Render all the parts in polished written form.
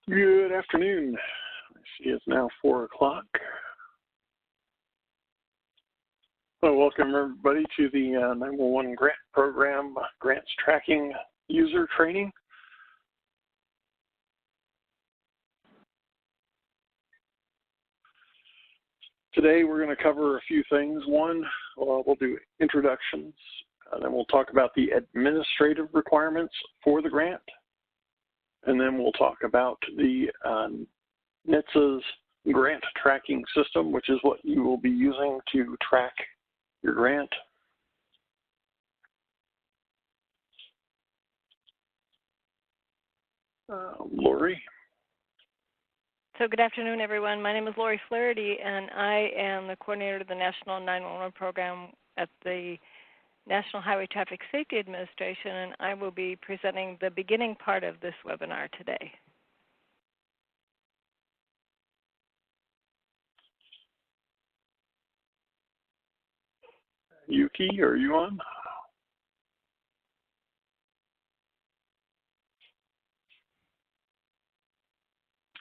Good afternoon. I see it's now 4 o'clock. So welcome everybody to the 911 Grant Program Grants Tracking User Training. Today we're going to cover a few things. One, we'll do introductions, then we'll talk about the administrative requirements for the grant, and then we'll talk about the NHTSA's grant tracking system, which is what you will be using to track your grant. Lori. So good afternoon, everyone. My name is Lori Flaherty, and I am the coordinator of the National 911 Program at the National Highway Traffic Safety Administration, and I will be presenting the beginning part of this webinar today. Yuki, are you on?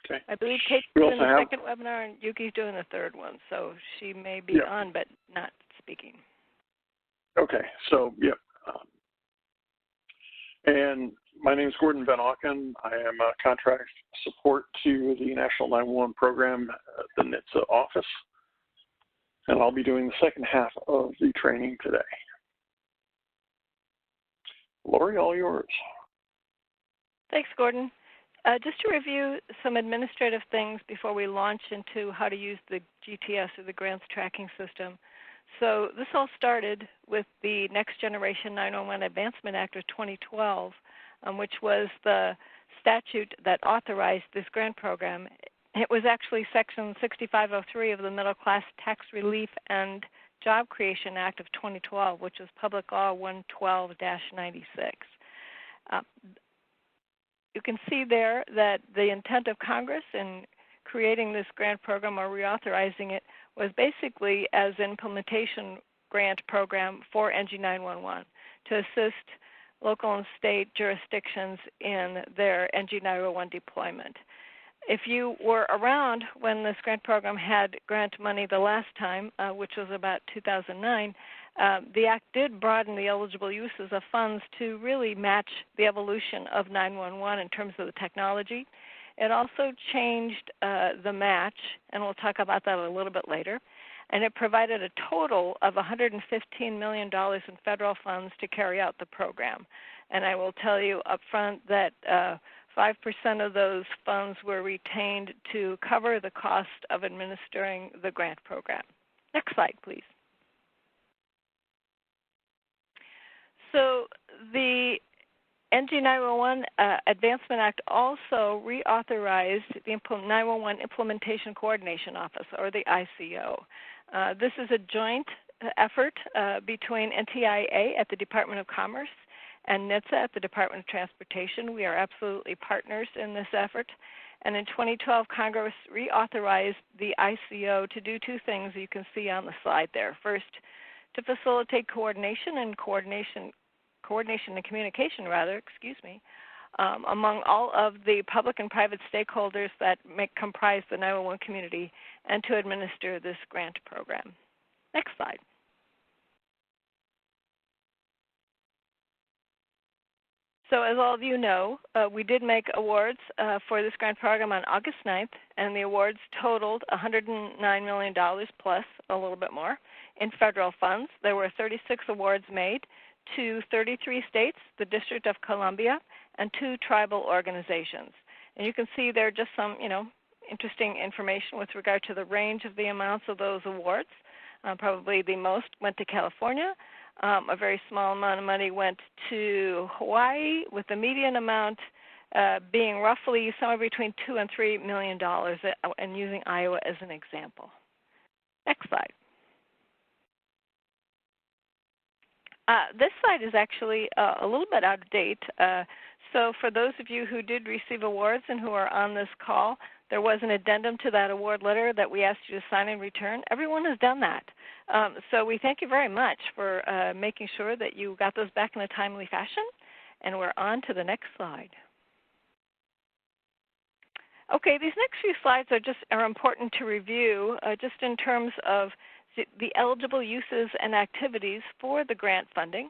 Okay. I believe Kate's doing the second webinar and Yuki's doing the third one, so she may be on but not speaking. Okay, so and my name is Gordon Van Auken. I am a contract support to the National 911 Program at the NHTSA office, and I'll be doing the second half of the training today. Lori, all yours. Thanks, Gordon. Just to review some administrative things before we launch into how to use the GTS or the Grants Tracking System. So this all started with the Next Generation 911 Advancement Act of 2012, which was the statute that authorized this grant program. It was actually Section 6503 of the Middle Class Tax Relief and Job Creation Act of 2012, which was Public Law 112-96. You can see there that the intent of Congress in creating this grant program or reauthorizing it was basically as an implementation grant program for NG 911 to assist local and state jurisdictions in their NG 911 deployment. If you were around when this grant program had grant money the last time, which was about 2009, the Act did broaden the eligible uses of funds to really match the evolution of 911 in terms of the technology. It also changed the match, and we'll talk about that a little bit later, and it provided a total of $115 million in federal funds to carry out the program. And I will tell you up front that 5% of those funds were retained to cover the cost of administering the grant program. Next slide, please. So the NG 911 Advancement Act also reauthorized the 911 Implementation Coordination Office, or the ICO. This is a joint effort between NTIA at the Department of Commerce and NHTSA at the Department of Transportation. We are absolutely partners in this effort. And in 2012, Congress reauthorized the ICO to do two things you can see on the slide there. First, to facilitate coordination and communication, among all of the public and private stakeholders that comprise the 911 community, and to administer this grant program. Next slide. So as all of you know, we did make awards for this grant program on August 9th, and the awards totaled $109 million plus a little bit more in federal funds. There were 36 awards made to 33 states, the District of Columbia, and 2 tribal organizations. And you can see there just some, interesting information with regard to the range of the amounts of those awards. Probably the most went to California. A very small amount of money went to Hawaii, with the median amount being roughly somewhere between $2 and $3 million, and using Iowa as an example. Next slide. This slide is actually a little bit out of date. So for those of you who did receive awards and who are on this call, there was an addendum to that award letter that we asked you to sign and return. Everyone has done that. So we thank you very much for making sure that you got those back in a timely fashion. And we're on to the next slide. Okay, these next few slides are important to review just in terms of the eligible uses and activities for the grant funding.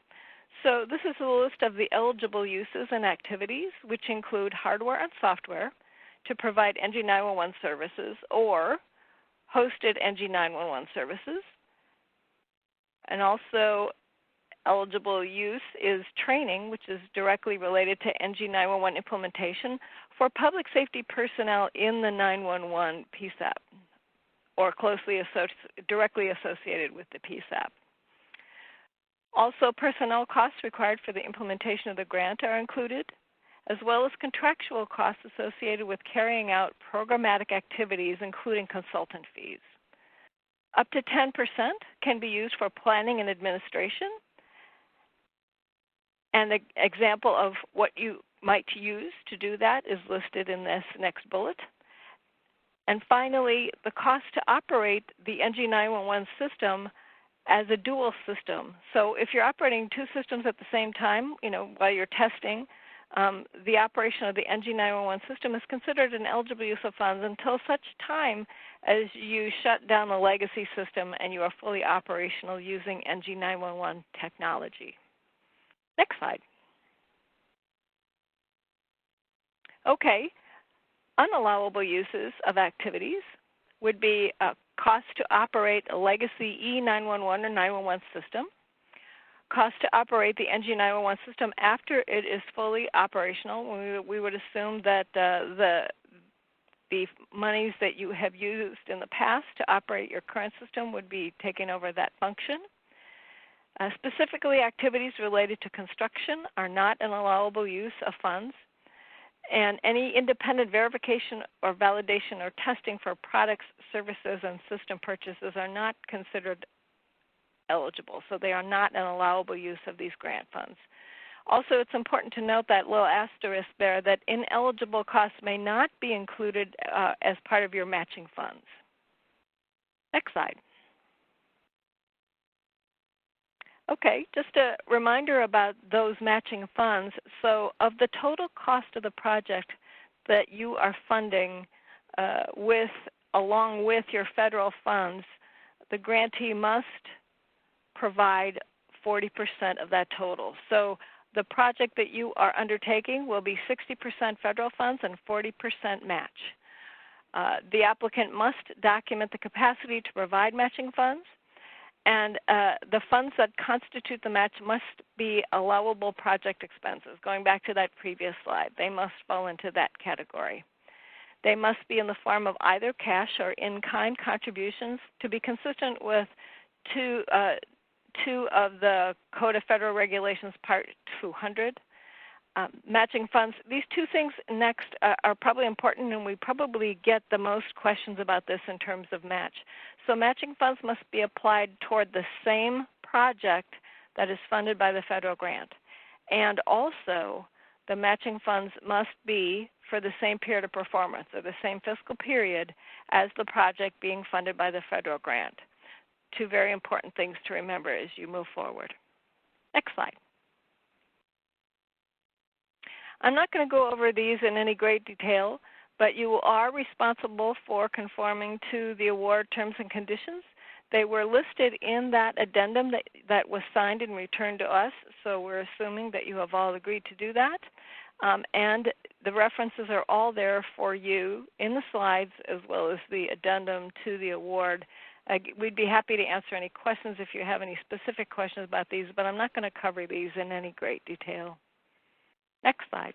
So this is a list of the eligible uses and activities, which include hardware and software to provide NG911 services or hosted NG911 services. And also eligible use is training, which is directly related to NG911 implementation for public safety personnel in the 911 PSAP or directly associated with the PSAP. Also, personnel costs required for the implementation of the grant are included, as well as contractual costs associated with carrying out programmatic activities, including consultant fees. Up to 10% can be used for planning and administration. And the example of what you might use to do that is listed in this next bullet. And finally, the cost to operate the NG911 system as a dual system. So if you're operating two systems at the same time, while you're testing, the operation of the NG911 system is considered an eligible use of funds until such time as you shut down the legacy system and you are fully operational using NG911 technology. Next slide. Okay, unallowable uses of activities would be cost to operate a legacy E911 or 911 system, cost to operate the NG911 system after it is fully operational. We would assume that the monies that you have used in the past to operate your current system would be taking over that function. Specifically, activities related to construction are not an allowable use of funds. And any independent verification or validation or testing for products, services, and system purchases are not considered eligible. So they are not an allowable use of these grant funds. Also, it's important to note that little asterisk there that ineligible costs may not be included as part of your matching funds. Next slide. Okay, just a reminder about those matching funds. So of the total cost of the project that you are funding along with your federal funds, the grantee must provide 40% of that total. So the project that you are undertaking will be 60% federal funds and 40% match. The applicant must document the capacity to provide matching funds, and the funds that constitute the match must be allowable project expenses. Going back to that previous slide, they must fall into that category. They must be in the form of either cash or in-kind contributions to be consistent with two of the Code of Federal Regulations, Part 200. Matching funds, these two things next are probably important, and we probably get the most questions about this in terms of match. So matching funds must be applied toward the same project that is funded by the federal grant. And also, the matching funds must be for the same period of performance or the same fiscal period as the project being funded by the federal grant. Two very important things to remember as you move forward. Next slide. I'm not going to go over these in any great detail, but you are responsible for conforming to the award terms and conditions. They were listed in that addendum that was signed and returned to us, so we're assuming that you have all agreed to do that. And the references are all there for you in the slides as well as the addendum to the award. We'd be happy to answer any questions if you have any specific questions about these, but I'm not going to cover these in any great detail. Next slide.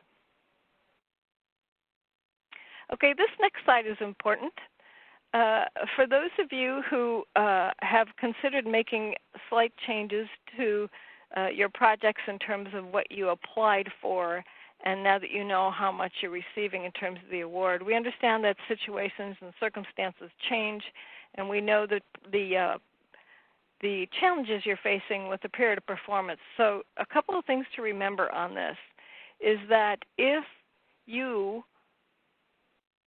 Okay, this next slide is important. For those of you who have considered making slight changes to your projects in terms of what you applied for, and now that you know how much you're receiving in terms of the award, we understand that situations and circumstances change, and we know that the challenges you're facing with the period of performance. So a couple of things to remember on this is that if you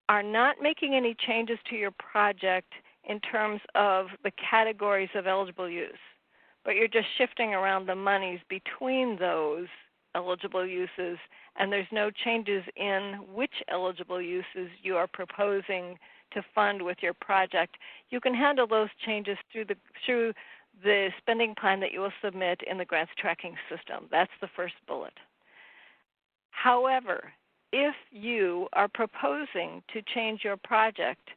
are not making any changes to your project in terms of the categories of eligible use, but you're just shifting around the monies between those eligible uses, and there's no changes in which eligible uses you are proposing to fund with your project, you can handle those changes through the spending plan that you will submit in the grants tracking system. That's the first bullet. However, if you are proposing to change your project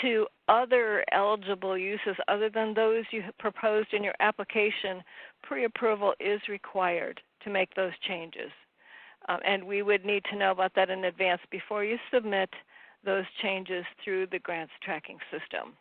to other eligible uses other than those you have proposed in your application, pre-approval is required to make those changes. And we would need to know about that in advance before you submit those changes through the grants tracking system.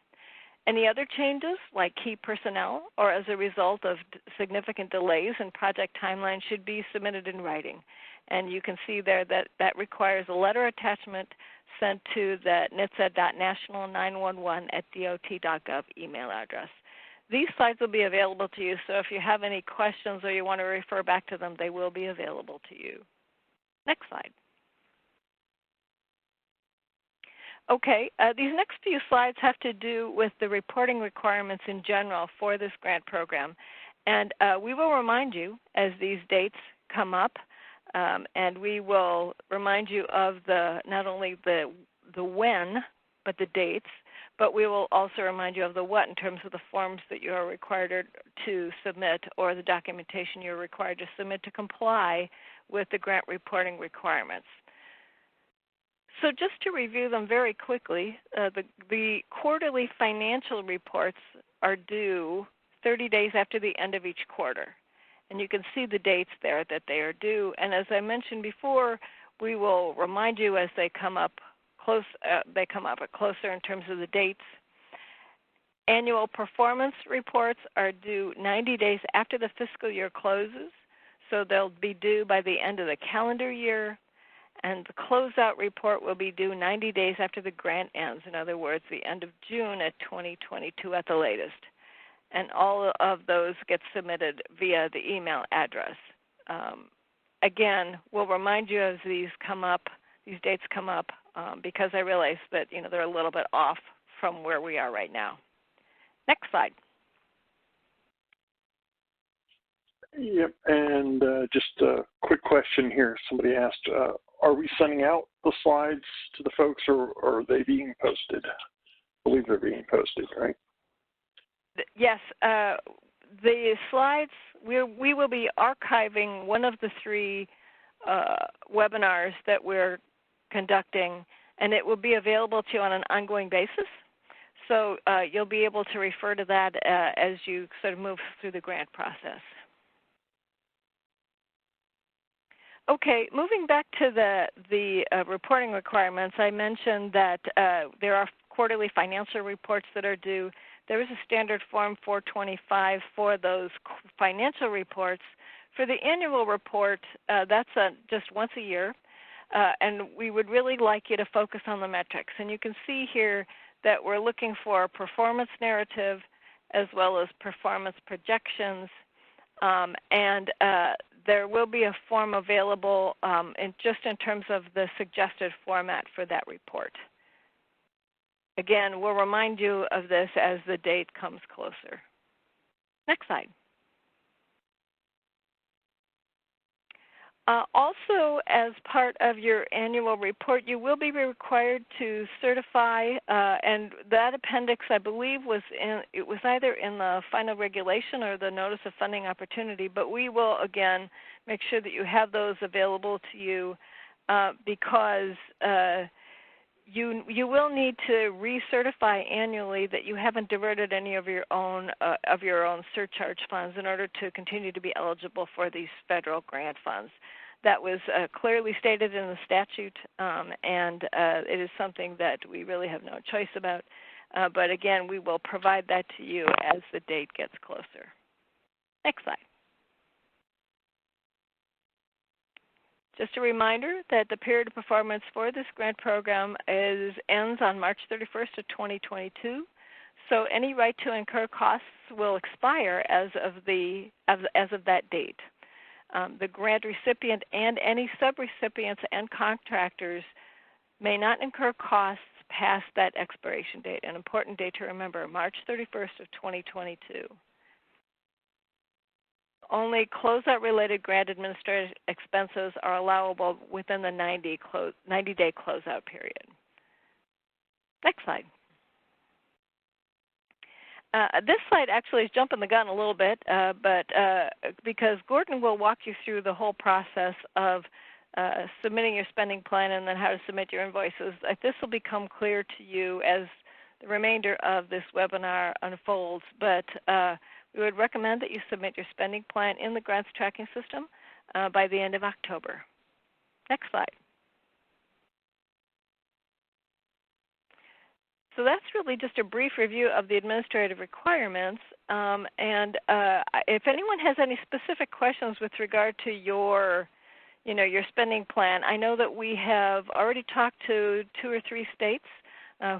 Any other changes, like key personnel or as a result of significant delays in project timelines, should be submitted in writing. And you can see there that that requires a letter attachment sent to the nitsad.national911@dot.gov email address. These slides will be available to you, so if you have any questions or you want to refer back to them, they will be available to you. Next slide. Okay, these next few slides have to do with the reporting requirements in general for this grant program. And we will remind you as these dates come up, and we will remind you of not only the when, but the dates, but we will also remind you of the what in terms of the forms that you are required to submit or the documentation you're required to submit to comply with the grant reporting requirements. So just to review them very quickly, the quarterly financial reports are due 30 days after the end of each quarter. And you can see the dates there that they are due. And as I mentioned before, we will remind you as they come up closer in terms of the dates. Annual performance reports are due 90 days after the fiscal year closes. So they'll be due by the end of the calendar year. And the closeout report will be due 90 days after the grant ends. In other words, the end of June at 2022 at the latest. And all of those get submitted via the email address. Again, we'll remind you as these dates come up, because I realize that they're a little bit off from where we are right now. Next slide. Yep, and just a quick question here. Somebody asked, are we sending out the slides to the folks, or are they being posted? I believe they're being posted, right? Yes, the slides, we will be archiving one of the 3 webinars that we're conducting, and it will be available to you on an ongoing basis. So you'll be able to refer to that as you sort of move through the grant process. Okay, moving back to the reporting requirements, I mentioned that there are quarterly financial reports that are due. There is a standard form 425 for those financial reports. For the annual report, that's just once a year, and we would really like you to focus on the metrics. And you can see here that we're looking for a performance narrative as well as performance projections, and there will be a form available just in terms of the suggested format for that report. Again, we'll remind you of this as the date comes closer. Next slide. Also, as part of your annual report, you will be required to certify, and that appendix, I believe, it was either in the final regulation or the notice of funding opportunity, but we will, again, make sure that you have those available to you because you will need to recertify annually that you haven't diverted any of your own surcharge funds in order to continue to be eligible for these federal grant funds. That was clearly stated in the statute, and it is something that we really have no choice about. But again, we will provide that to you as the date gets closer. Next slide. Just a reminder that the period of performance for this grant program ends on March 31st of 2022. So any right to incur costs will expire as of that date. The grant recipient and any subrecipients and contractors may not incur costs past that expiration date. An important date to remember, March 31st of 2022. only closeout-related grant administrative expenses are allowable within the 90-day closeout period. Next slide. This slide actually is jumping the gun a little bit, because Gordon will walk you through the whole process of submitting your spending plan and then how to submit your invoices. This will become clear to you as the remainder of this webinar unfolds, but we would recommend that you submit your spending plan in the grants tracking system by the end of October. Next slide. So that's really just a brief review of the administrative requirements. If anyone has any specific questions with regard to your spending plan, I know that we have already talked to 2 or 3 states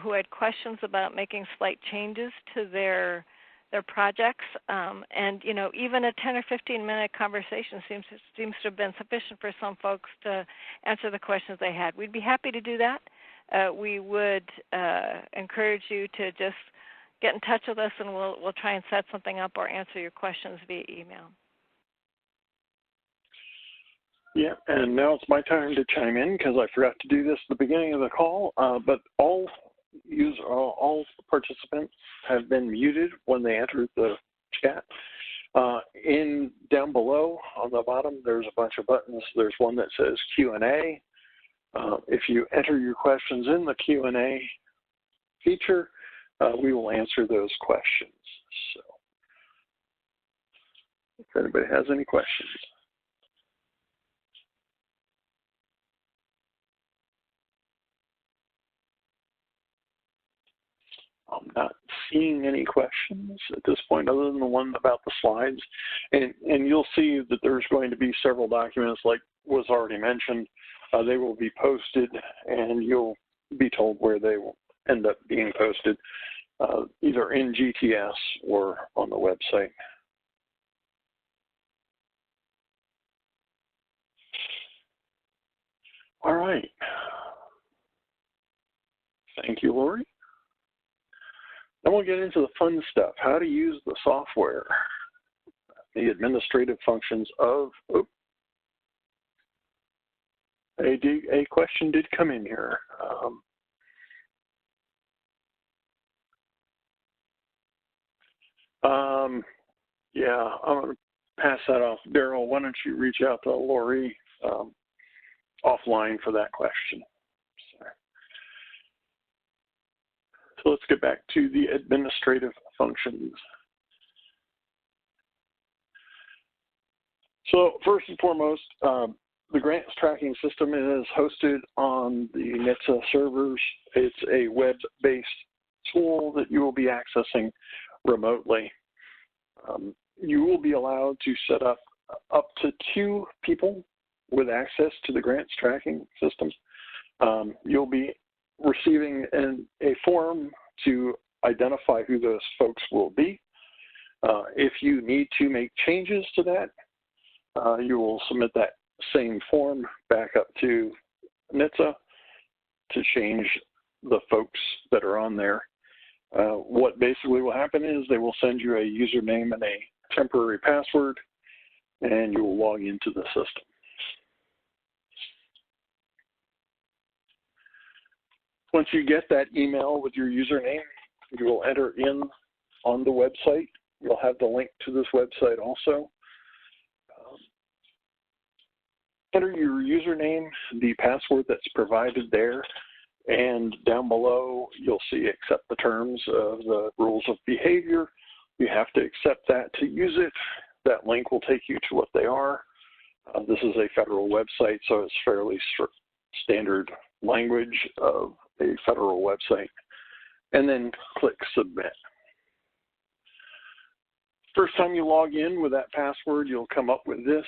who had questions about making slight changes to their projects, and even a 10 or 15-minute conversation seems to have been sufficient for some folks to answer the questions they had. We'd be happy to do that. We would encourage you to just get in touch with us, and we'll try and set something up or answer your questions via email. Yeah, and now it's my time to chime in because I forgot to do this at the beginning of the call. But all participants have been muted when they entered the chat. Down below on the bottom, there's a bunch of buttons. There's one that says Q&A. If you enter your questions in the Q&A feature, we will answer those questions. So, if anybody has any questions. I'm not seeing any questions at this point other than the one about the slides. And you'll see that there's going to be several documents, like was already mentioned. They will be posted, and you'll be told where they will end up being posted, either in GTS or on the website. All right. Thank you, Lori. Then we'll get into the fun stuff, how to use the software, the administrative functions of, a question did come in here. Yeah, I'm going to pass that off. Daryl, why don't you reach out to Lori offline for that question. So let's get back to the administrative functions. So first and foremost, the grants tracking system is hosted on the NHTSA servers. It's a web-based tool that you will be accessing remotely. You will be allowed to set up to 2 people with access to the grants tracking system. You'll be receiving a form to identify who those folks will be. If you need to make changes to that, you will submit that same form back up to NHTSA to change the folks that are on there. What basically will happen is they will send you a username and a temporary password, and you will log into the system. Once you get that email with your username, you will enter in on the website. You'll have the link to this website also. Enter your username, the password that's provided there, and down below you'll see accept the terms of the rules of behavior. You have to accept that to use it. That link will take you to what they are. This is a federal website, so it's fairly standard language of a federal website. And then click submit. First time you log in with that password, you'll come up with this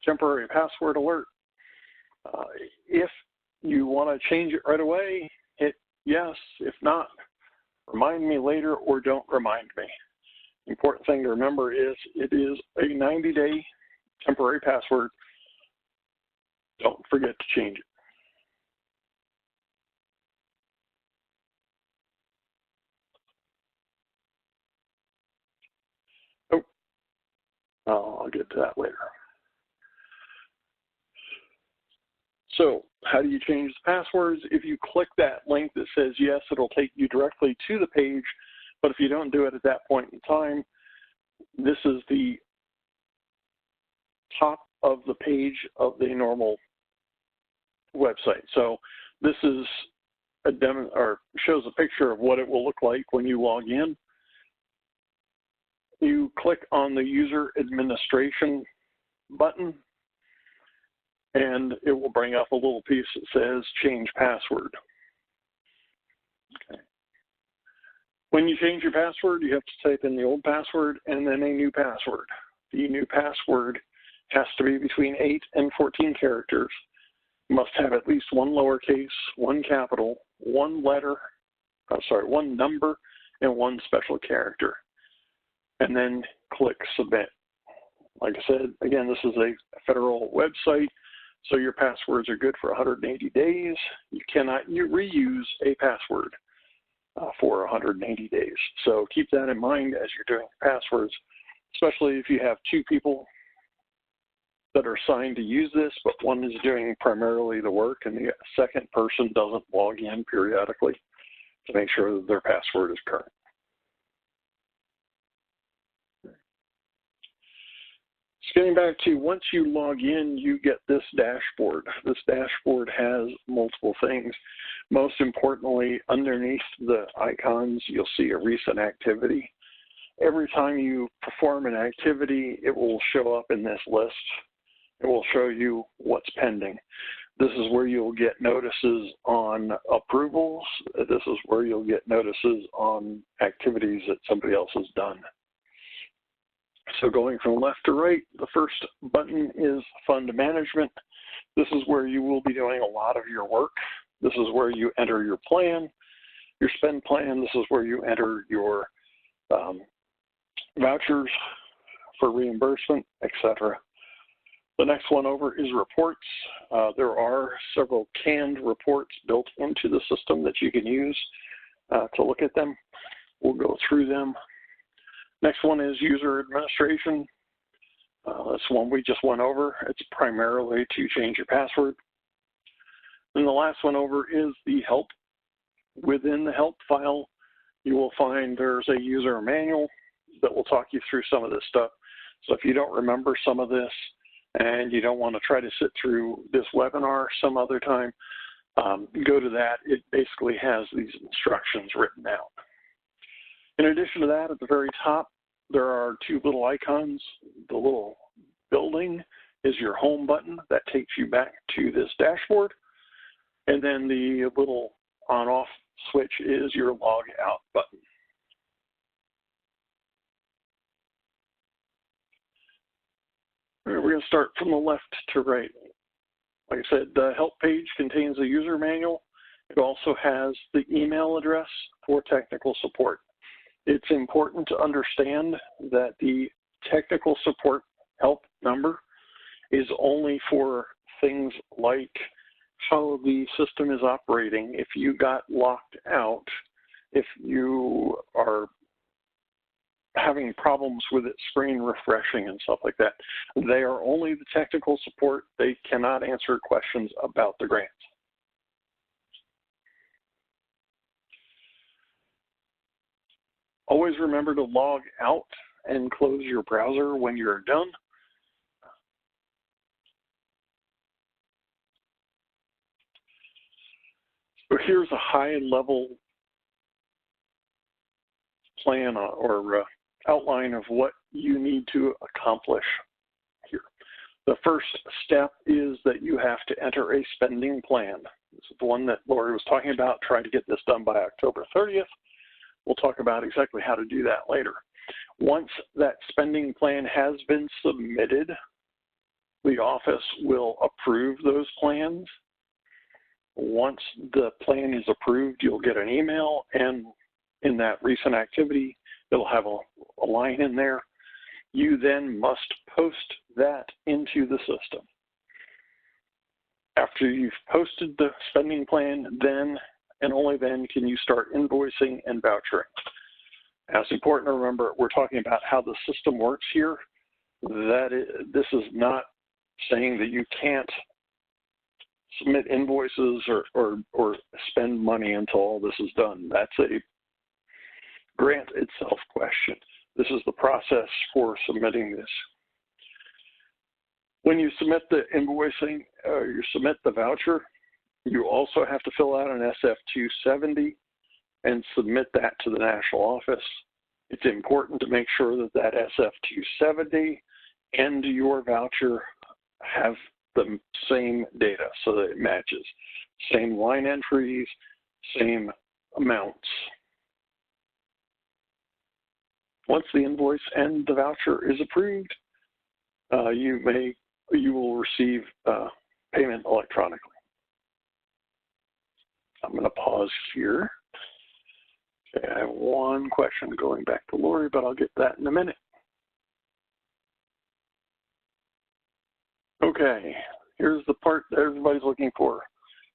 temporary password alert. If you want to change it right away, hit yes. If not, remind me later or don't remind me. The important thing to remember is it is a 90-day temporary password. Don't forget to change it. I'll get to that later. So how do you change the passwords? If you click that link that says yes, it'll take you directly to the page. But if you don't do it at that point in time, this is the top of the page of the normal website. So this is a demo, or shows a picture of what it will look like when you log in. You click on the user administration button, and it will bring up a little piece that says change password. Okay. When you change your password, you have to type in the old password and then a new password. The new password has to be between 8 and 14 characters. You must have at least one lowercase, one capital, one number, and one special character. And then click submit. Like I said, again, this is a federal website, so your passwords are good for 180 days. You cannot reuse a password for 180 days. So keep that in mind as you're doing passwords, especially if you have two people that are assigned to use this, but one is doing primarily the work and the second person doesn't log in periodically to make sure that their password is current. So getting back to once you log in, you get this dashboard. This dashboard has multiple things. Most importantly, underneath the icons, you'll see a recent activity. Every time you perform an activity, it will show up in this list. It will show you what's pending. This is where you'll get notices on approvals. This is where you'll get notices on activities that somebody else has done. So going from left to right, the first button is Fund Management. This is where you will be doing a lot of your work. This is where you enter your plan, your spend plan. This is where you enter your vouchers for reimbursement, etc. The next one over is Reports. There are several canned reports built into the system that you can use to look at them. We'll go through them. Next one is User Administration. That's one we just went over. It's primarily to change your password. And the last one over is the Help. Within the Help file, you will find there's a user manual that will talk you through some of this stuff. So if you don't remember some of this and you don't want to try to sit through this webinar some other time, go to that. It basically has these instructions written out. In addition to that, at the very top, there are two little icons. The little building is your home button that takes you back to this dashboard. And then the little on-off switch is your log out button. All right, we're going to start from the left to right. Like I said, the help page contains a user manual. It also has the email address for technical support. It's important to understand that the technical support help number is only for things like how the system is operating. If you got locked out, if you are having problems with it screen refreshing and stuff like that, they are only the technical support. They cannot answer questions about the grants. Always remember to log out and close your browser when you're done. So here's a high-level plan or outline of what you need to accomplish here. The first step is that you have to enter a spending plan. This is the one that Lori was talking about, trying to get this done by October 30th. We'll talk about exactly how to do that later. Once that spending plan has been submitted, the office will approve those plans. Once the plan is approved, you'll get an email, and in that recent activity, it'll have a line in there. You then must post that into the system. After you've posted the spending plan, then and only then can you start invoicing and vouchering. Now, it's important to remember we're talking about how the system works here. this is not saying that you can't submit invoices or spend money until all this is done. That's a grant itself question. This is the process for submitting this. When you submit the invoicing, you submit the voucher, you also have to fill out an SF-270 and submit that to the national office. It's important to make sure that that SF-270 and your voucher have the same data so that it matches. Same line entries, same amounts. Once the invoice and the voucher is approved, you will receive payment electronically. I'm going to pause here. Okay, I have one question going back to Lori, but I'll get that in a minute. Okay, here's the part that everybody's looking for,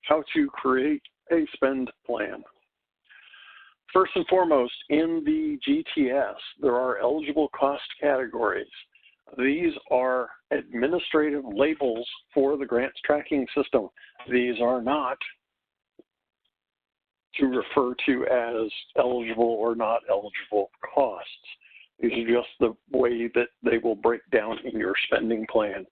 how to create a spend plan. First and foremost, in the GTS, there are eligible cost categories. These are administrative labels for the grants tracking system. These are not to refer to as eligible or not eligible costs. These are just the way that they will break down in your spending plan.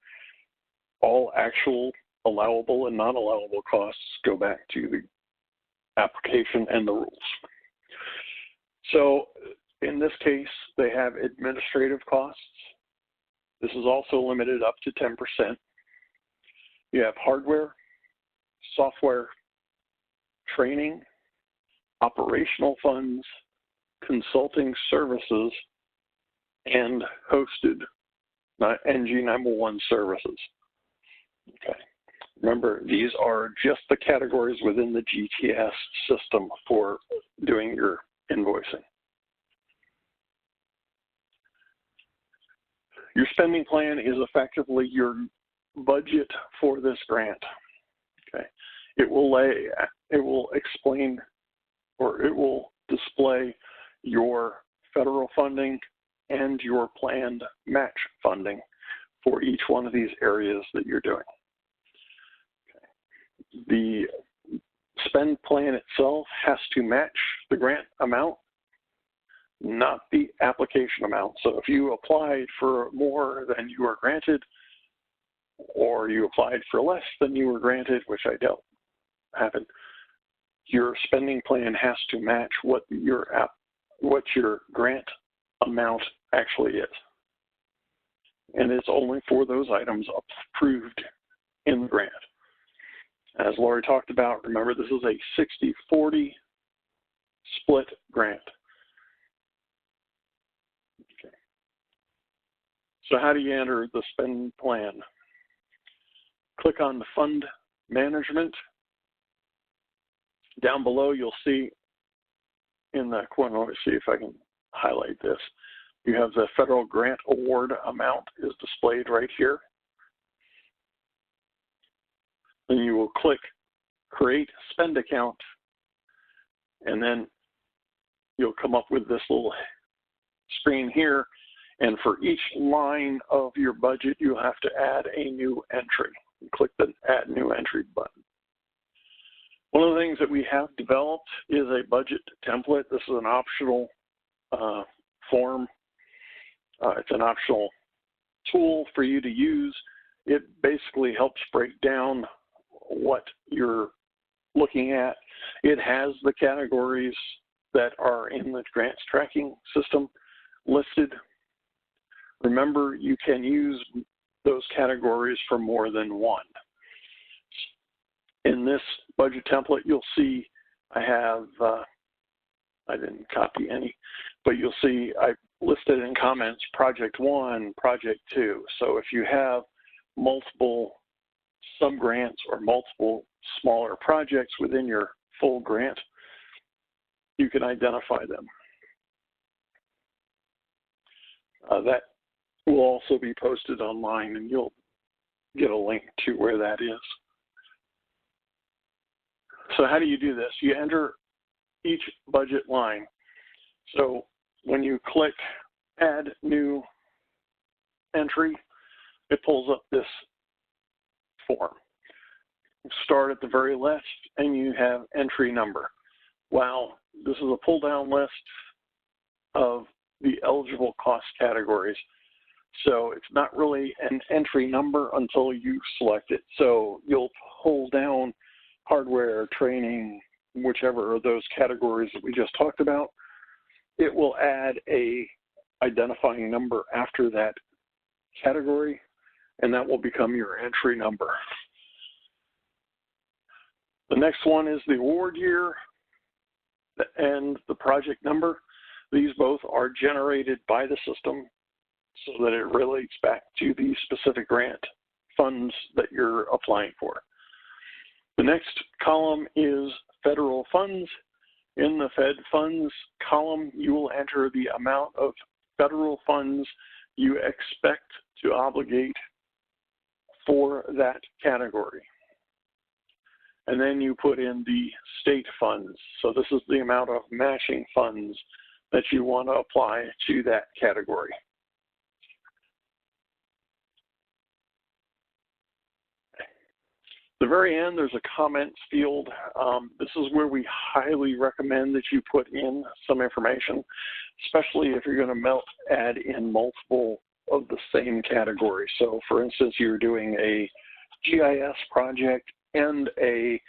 All actual allowable and non-allowable costs go back to the application and the rules. So in this case, they have administrative costs. This is also limited up to 10%. You have hardware, software, training, operational funds, consulting services, and hosted NG911 services. Okay. Remember, these are just the categories within the GTS system for doing your invoicing. Your spending plan is effectively your budget for this grant. Okay. It will explain, or it will display your federal funding and your planned match funding for each one of these areas that you're doing. Okay. The spend plan itself has to match the grant amount, not the application amount. So if you applied for more than you were granted, or you applied for less than you were granted, which I doubt happened, your spending plan has to match what your grant amount actually is. And it's only for those items approved in the grant. As Lori talked about, remember this is a 60-40 split grant. Okay. So how do you enter the spend plan? Click on the fund management. Down below, you'll see in the corner, let me see if I can highlight this. You have the federal grant award amount is displayed right here. Then you will click Create Spend Account, and then you'll come up with this little screen here. And for each line of your budget, you have to add a new entry. You click the Add New Entry button. One of the things that we have developed is a budget template. This is an optional form. It's an optional tool for you to use. It basically helps break down what you're looking at. It has the categories that are in the grants tracking system listed. Remember, you can use those categories for more than one. In this budget template, you'll see I have, I didn't copy any, but you'll see I listed in comments project 1, project 2. So if you have multiple sub-grants or multiple smaller projects within your full grant, you can identify them. That will also be posted online, and you'll get a link to where that is. So how do you do this? You enter each budget line. So when you click Add New entry, it pulls up this form. Start at the very left and you have entry number. Wow, this is a pull down list of the eligible cost categories. So it's not really an entry number until you select it. So you'll pull down hardware, training, whichever of those categories that we just talked about. It will add a identifying number after that category, and that will become your entry number. The next one is the award year and the project number. These both are generated by the system so that it relates back to the specific grant funds that you're applying for. The next column is federal funds. In the Fed funds column, you will enter the amount of federal funds you expect to obligate for that category. And then you put in the state funds. So this is the amount of matching funds that you want to apply to that category. At the very end, there's a comments field. This is where we highly recommend that you put in some information, especially if you're going to add in multiple of the same category. So for instance, you're doing a GIS project and a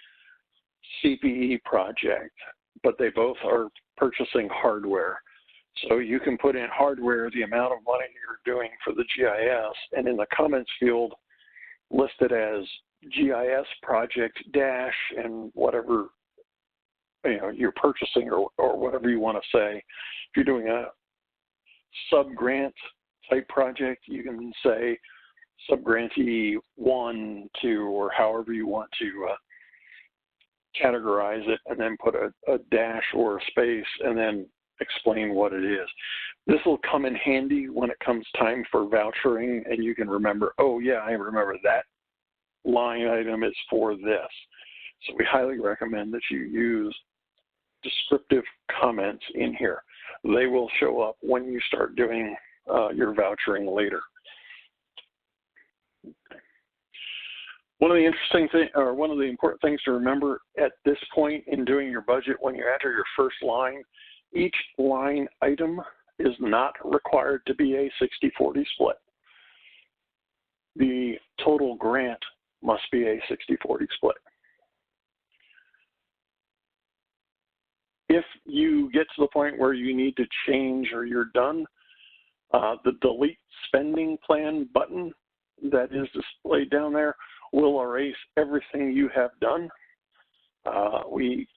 CPE project, but they both are purchasing hardware. So you can put in hardware, the amount of money you're doing for the GIS, and in the comments field, list it as GIS project dash and whatever you're purchasing or whatever you want to say. If you're doing a sub-grant type project, you can say sub-grantee 1, 2, or however you want to categorize it, and then put a dash or a space and then explain what it is. This will come in handy when it comes time for vouchering, and you can remember, oh yeah, I remember that line item is for this. So we highly recommend that you use descriptive comments in here. They will show up when you start doing your vouchering later. Okay. One of the interesting things, or one of the important things to remember at this point in doing your budget, when you enter your first line, each line item is not required to be a 60-40 split. The total grant must be a 60-40 split. If you get to the point where you need to change or you're done, the delete spending plan button that is displayed down there will erase everything you have done. We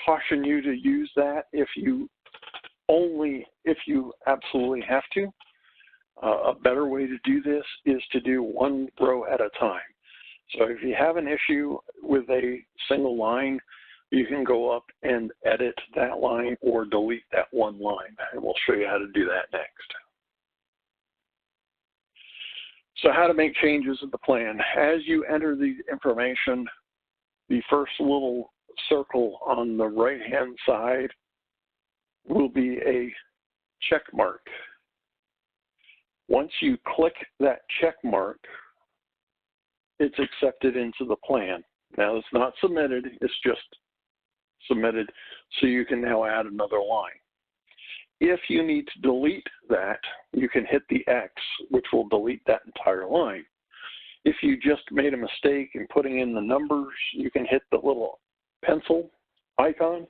caution you to use that if you absolutely have to. A better way to do this is to do one row at a time. So if you have an issue with a single line, you can go up and edit that line or delete that one line, and we'll show you how to do that next. So how to make changes in the plan. As you enter the information, the first little circle on the right-hand side will be a check mark. Once you click that check mark, it's accepted into the plan. Now it's not submitted, it's just submitted, so you can now add another line. If you need to delete that, you can hit the X, which will delete that entire line. If you just made a mistake in putting in the numbers, you can hit the little pencil icon,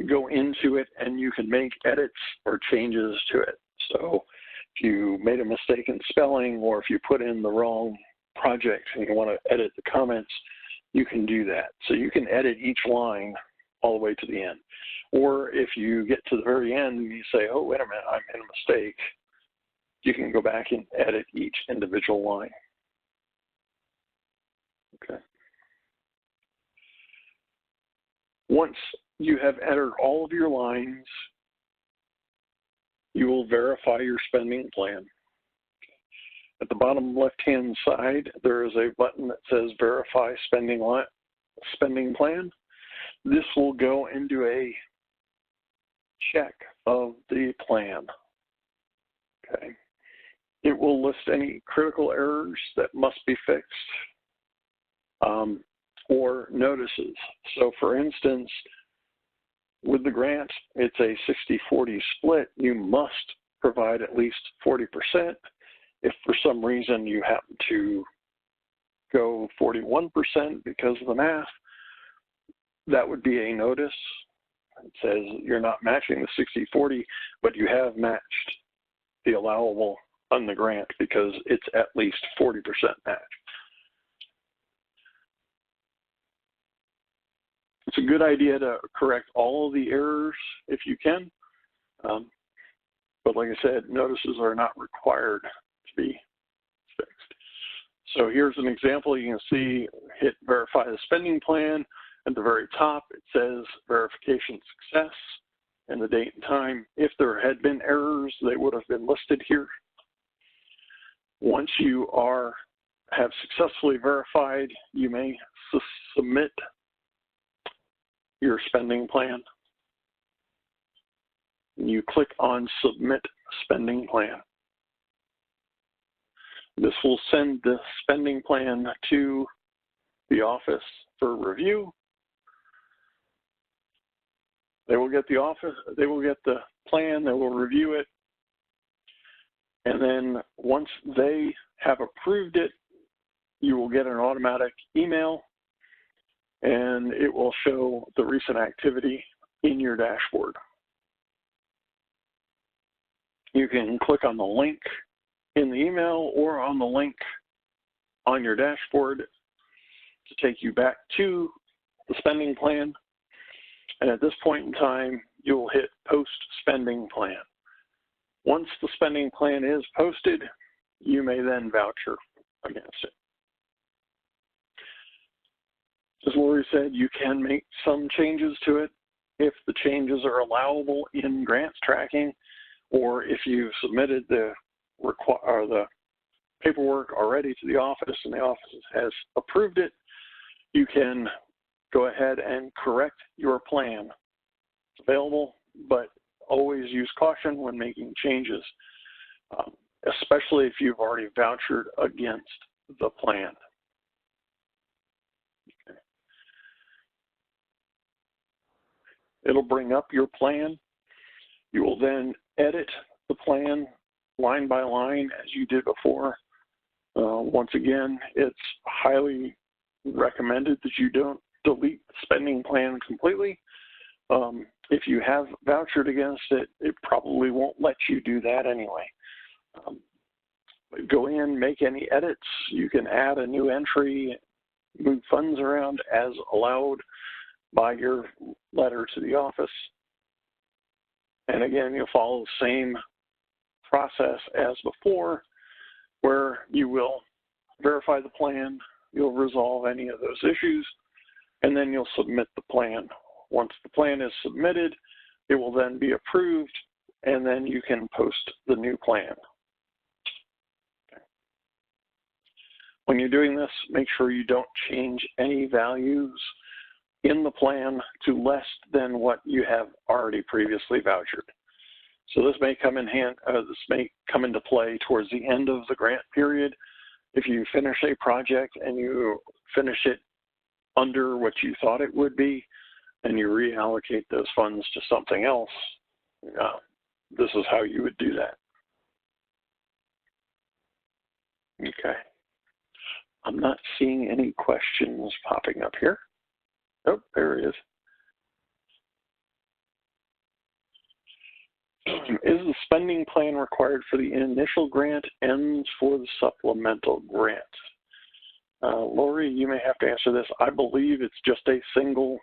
go into it, and you can make edits or changes to it. So if you made a mistake in spelling, or if you put in the wrong project and you want to edit the comments, you can do that. So you can edit each line all the way to the end. Or if you get to the very end and you say, oh, wait a minute, I made a mistake, you can go back and edit each individual line. Okay. Once you have entered all of your lines, you will verify your spending plan. At the bottom left-hand side, there is a button that says Verify Spending Plan. This will go into a check of the plan. Okay. It will list any critical errors that must be fixed or notices. So for instance, with the grant, it's a 60-40 split. You must provide at least 40%. If for some reason you happen to go 41% because of the math, that would be a notice. It says you're not matching the 60-40, but you have matched the allowable on the grant because it's at least 40% match. It's a good idea to correct all of the errors if you can. But like I said, notices are not required to be fixed. So here's an example. You can see, hit verify the spending plan. At the very top, it says verification success and the date and time. If there had been errors, they would have been listed here. Once you have successfully verified, you may submit your spending plan. You click on Submit Spending Plan. This will send the spending plan to the office for review. They will get the plan, they will review it, and then once they have approved it, you will get an automatic email and it will show the recent activity in your dashboard. You can click on the link in the email or on the link on your dashboard to take you back to the spending plan. And at this point in time, you'll hit Post Spending Plan. Once the spending plan is posted, you may then voucher against it. As Lori said, you can make some changes to it if the changes are allowable in grants tracking, or if you've submitted the paperwork already to the office and the office has approved it, you can go ahead and correct your plan. It's available, but always use caution when making changes, especially if you've already vouchered against the plan. Okay. It'll bring up your plan. You will then edit the plan line by line as you did before. Once again, it's highly recommended that you don't delete the spending plan completely. If you have vouchered against it, it probably won't let you do that anyway. Go in, make any edits. You can add a new entry, move funds around as allowed by your letter to the office. And again, you'll follow the same process as before, where you will verify the plan, you'll resolve any of those issues, and then you'll submit the plan. Once the plan is submitted, it will then be approved, and then you can post the new plan. Okay. When you're doing this, make sure you don't change any values in the plan to less than what you have already previously vouchered. So this may come into play towards the end of the grant period. If you finish a project and you finish it under what you thought it would be, and you reallocate those funds to something else, this is how you would do that. Okay. I'm not seeing any questions popping up here. Oh, there it is. Is the spending plan required for the initial grant and for the supplemental grant? Lori, you may have to answer this. I believe it's just a single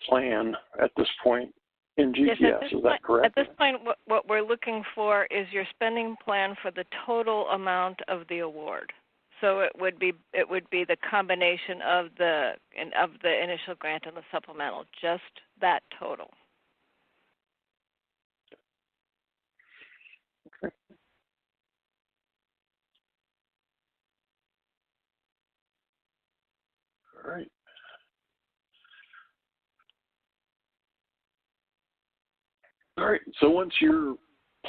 plan at this point in GTS. Yes, is that correct? At this point, what we're looking for is your spending plan for the total amount of the award. So it would be the combination of the initial grant and the supplemental, just that total. Okay. All right. All right. So once your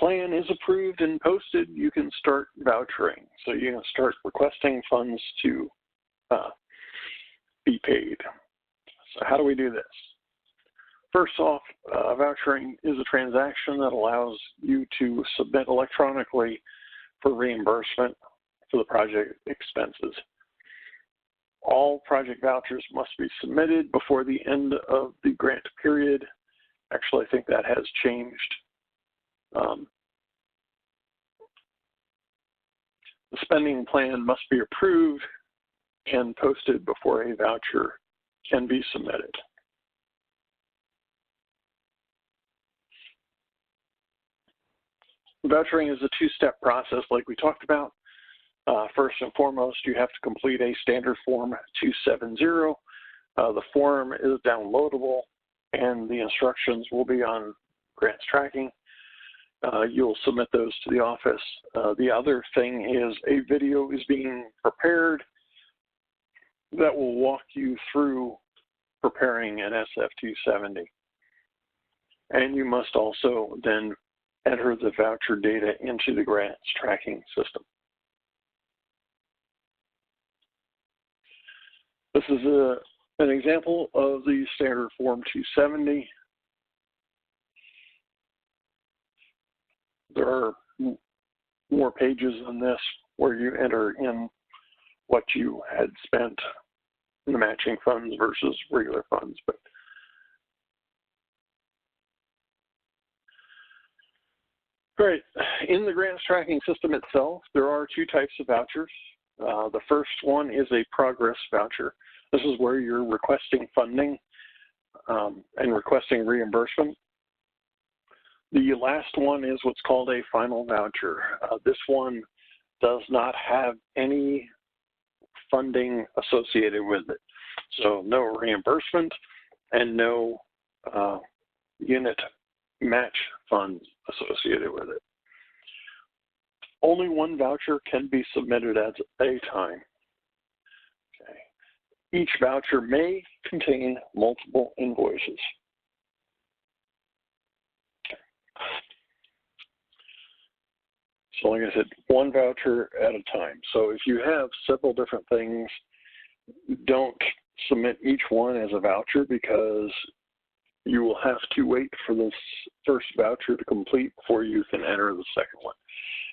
plan is approved and posted, you can start vouchering. So you can start requesting funds to be paid. So how do we do this? First off, vouchering is a transaction that allows you to submit electronically for reimbursement for the project expenses. All project vouchers must be submitted before the end of the grant period. Actually, I think that has changed. The spending plan must be approved and posted before a voucher can be submitted. Vouchering is a two-step process like we talked about. First and foremost, you have to complete a standard form 270. The form is downloadable and the instructions will be on grants tracking. You'll submit those to the office. The other thing is a video is being prepared that will walk you through preparing an SF-270. And you must also then enter the voucher data into the grants tracking system. This is an example of the standard form 270. There are more pages than this where you enter in what you had spent in the matching funds versus regular funds. But great. In the grants tracking system itself, there are two types of vouchers. The first one is a progress voucher. This is where you're requesting funding and requesting reimbursement. The last one is what's called a final voucher. This one does not have any funding associated with it. So no reimbursement and no unit match funds associated with it. Only one voucher can be submitted at a time. Okay. Each voucher may contain multiple invoices. So like I said, one voucher at a time. So if you have several different things, don't submit each one as a voucher because you will have to wait for this first voucher to complete before you can enter the second one.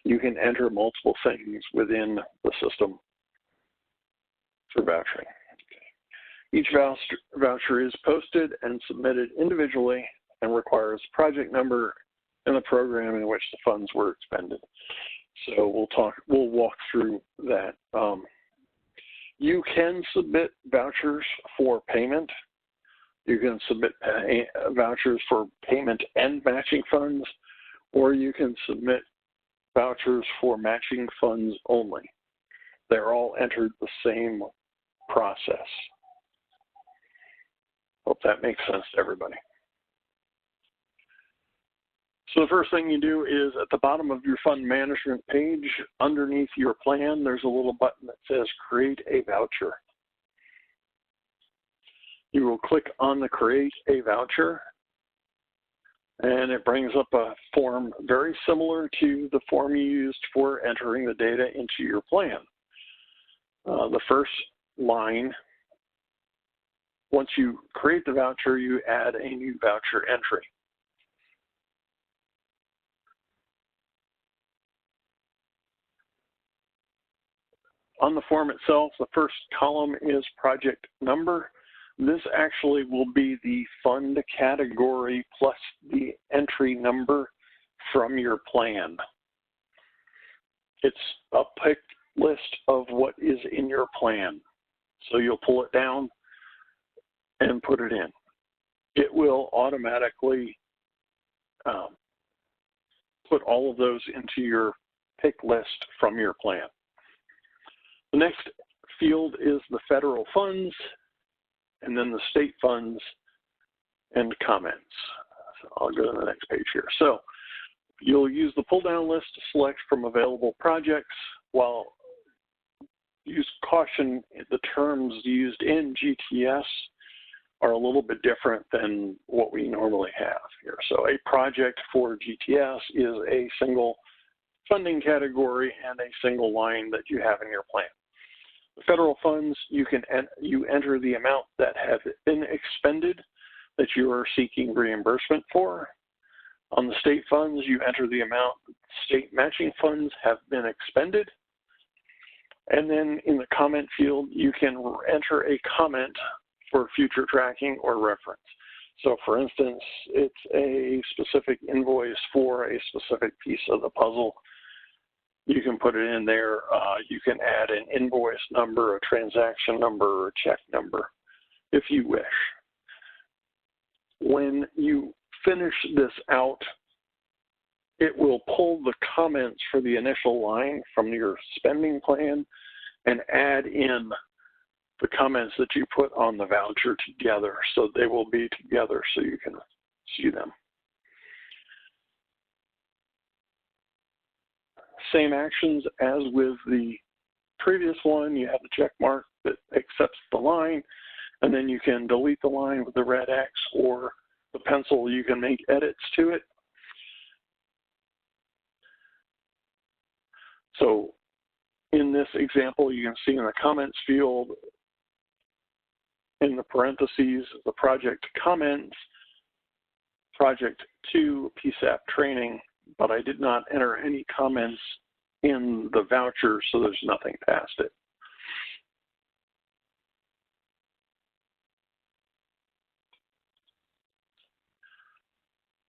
You can enter multiple things within the system for vouchering. Okay. Each voucher is posted and submitted individually and requires project number and the program in which the funds were expended. So we'll walk through that. You can submit vouchers for payment. You can submit vouchers for payment and matching funds, or you can submit vouchers for matching funds only. They're all entered the same process. Hope that makes sense to everybody. So the first thing you do is at the bottom of your fund management page, underneath your plan, there's a little button that says Create a Voucher. You will click on the Create a Voucher, and it brings up a form very similar to the form you used for entering the data into your plan. The first line, once you create the voucher, you add a new voucher entry. On the form itself, the first column is project number. This actually will be the fund category plus the entry number from your plan. It's a picked list of what is in your plan. So you'll pull it down and put it in. It will automatically put all of those into your pick list from your plan. The next field is the federal funds, and then the state funds and comments. So I'll go to the next page here. So you'll use the pull-down list to select from available projects, while use caution, the terms used in GTS are a little bit different than what we normally have here. So a project for GTS is a single funding category and a single line that you have in your plan. The federal funds, you enter the amount that have been expended that you are seeking reimbursement for. On the state funds, you enter the amount state matching funds have been expended. And then in the comment field, you can enter a comment for future tracking or reference. So for instance, it's a specific invoice for a specific piece of the puzzle. You can put it in there. You can add an invoice number, a transaction number, or a check number if you wish. When you finish this out, it will pull the comments for the initial line from your spending plan and add in the comments that you put on the voucher together, so they will be together so you can see them. Same actions as with the previous one. You have the check mark that accepts the line, and then you can delete the line with the red X, or the pencil, you can make edits to it. So in this example, you can see in the comments field, in the parentheses, the project comments, project 2 PSAP training, but I did not enter any comments in the voucher, so there's nothing past it.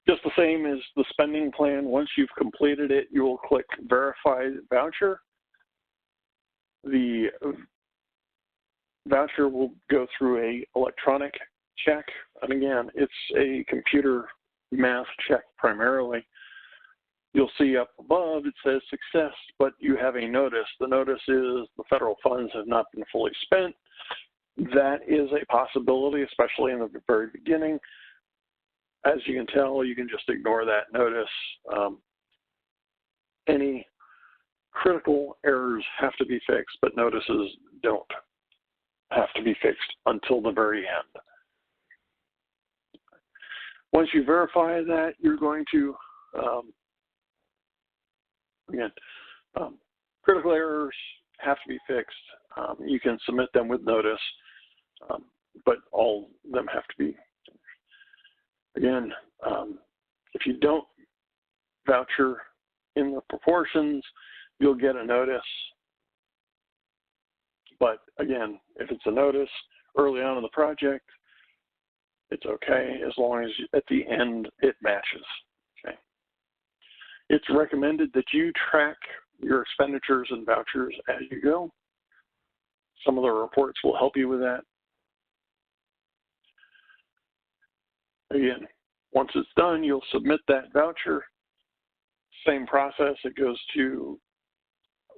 Just the same as the spending plan, once you've completed it, you will click Verify Voucher. The voucher will go through an electronic check, and again, it's a computer math check primarily. You'll see up above it says success, but you have a notice. The notice is the federal funds have not been fully spent. That is a possibility, especially in the very beginning. As you can tell, you can just ignore that notice. Any critical errors have to be fixed, but notices don't have to be fixed until the very end. Once you verify that, you're going to, critical errors have to be fixed. You can submit them with notice, but all of them have to be. Again, if you don't voucher in the proportions, you'll get a notice. But again, if it's a notice early on in the project, it's okay as long as at the end it matches. Okay. It's recommended that you track your expenditures and vouchers as you go. Some of the reports will help you with that. Again, once it's done, you'll submit that voucher. Same process, it goes to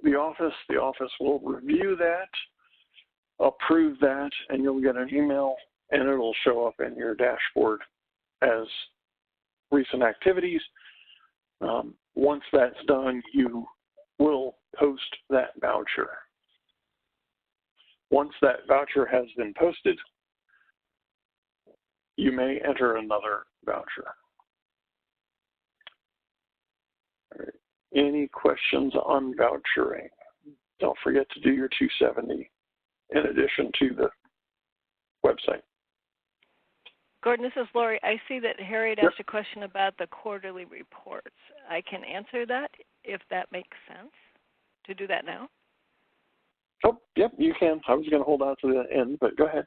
the office. The office will review that, approve that, and you'll get an email, and it'll show up in your dashboard as recent activities. Once that's done, you will post that voucher. Once that voucher has been posted, you may enter another voucher. All right. Any questions on vouchering? Don't forget to do your 270 in addition to the website. Gordon, this is Lori. I see that Harry had asked a question about the quarterly reports. I can answer that if that makes sense. To do that now? Oh, yep, you can. I was going to hold on to the end, but go ahead.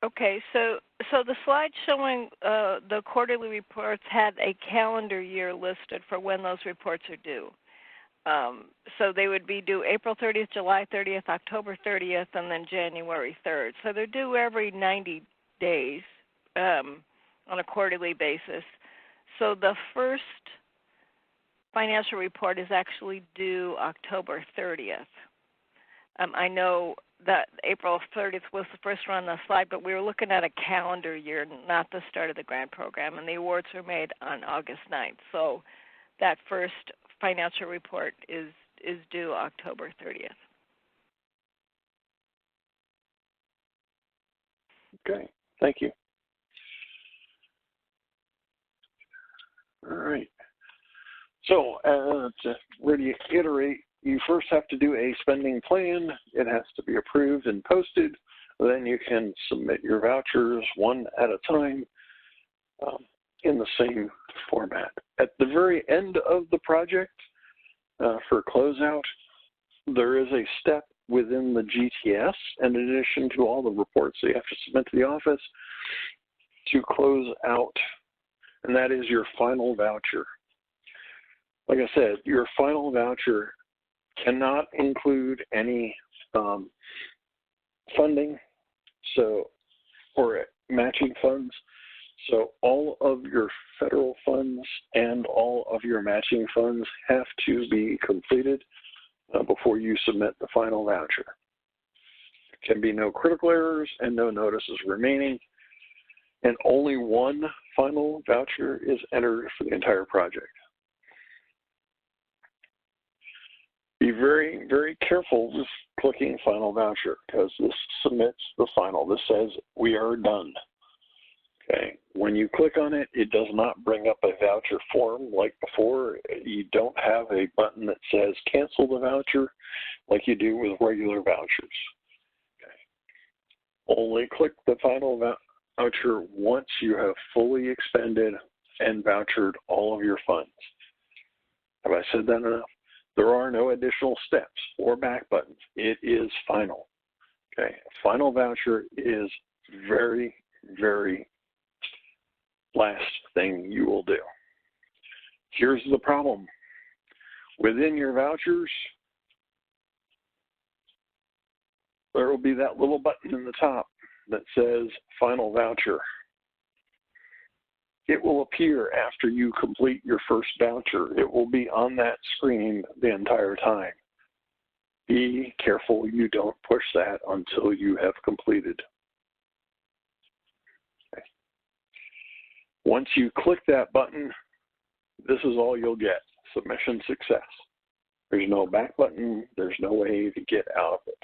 Okay, so the slide showing the quarterly reports had a calendar year listed for when those reports are due. So they would be due April 30th, July 30th, October 30th, and then January 3rd. So they're due every 90 days on a quarterly basis. So the first financial report is actually due October 30th. I know that April 30th was the first one on the slide, but we were looking at a calendar year, not the start of the grant program, and the awards were made on August 9th. So that first financial report is due October 30th. Okay. Thank you. All right. So to reiterate, you first have to do a spending plan. It has to be approved and posted. Then you can submit your vouchers one at a time in the same format. At the very end of the project, for closeout, there is a step within the GTS, in addition to all the reports that you have to submit to the office, to close out, and that is your final voucher. Like I said, your final voucher cannot include any funding, or matching funds. So all of your federal funds and all of your matching funds have to be completed before you submit the final voucher. There can be no critical errors and no notices remaining, and only one final voucher is entered for the entire project. Be very, very careful with clicking final voucher, because this submits the final. This says we are done. Okay. When you click on it, it does not bring up a voucher form like before. You don't have a button that says cancel the voucher like you do with regular vouchers. Okay. Only click the final voucher once you have fully expended and vouchered all of your funds. Have I said that enough? There are no additional steps or back buttons. It is final. Okay. Final voucher is very, very last thing you will do. Here's the problem. Within your vouchers, there will be that little button in the top that says final voucher. It will appear after you complete your first voucher. It will be on that screen the entire time. Be careful you don't push that until you have completed. Okay. Once you click that button, this is all you'll get: submission success. There's no back button. There's no way to get out of it.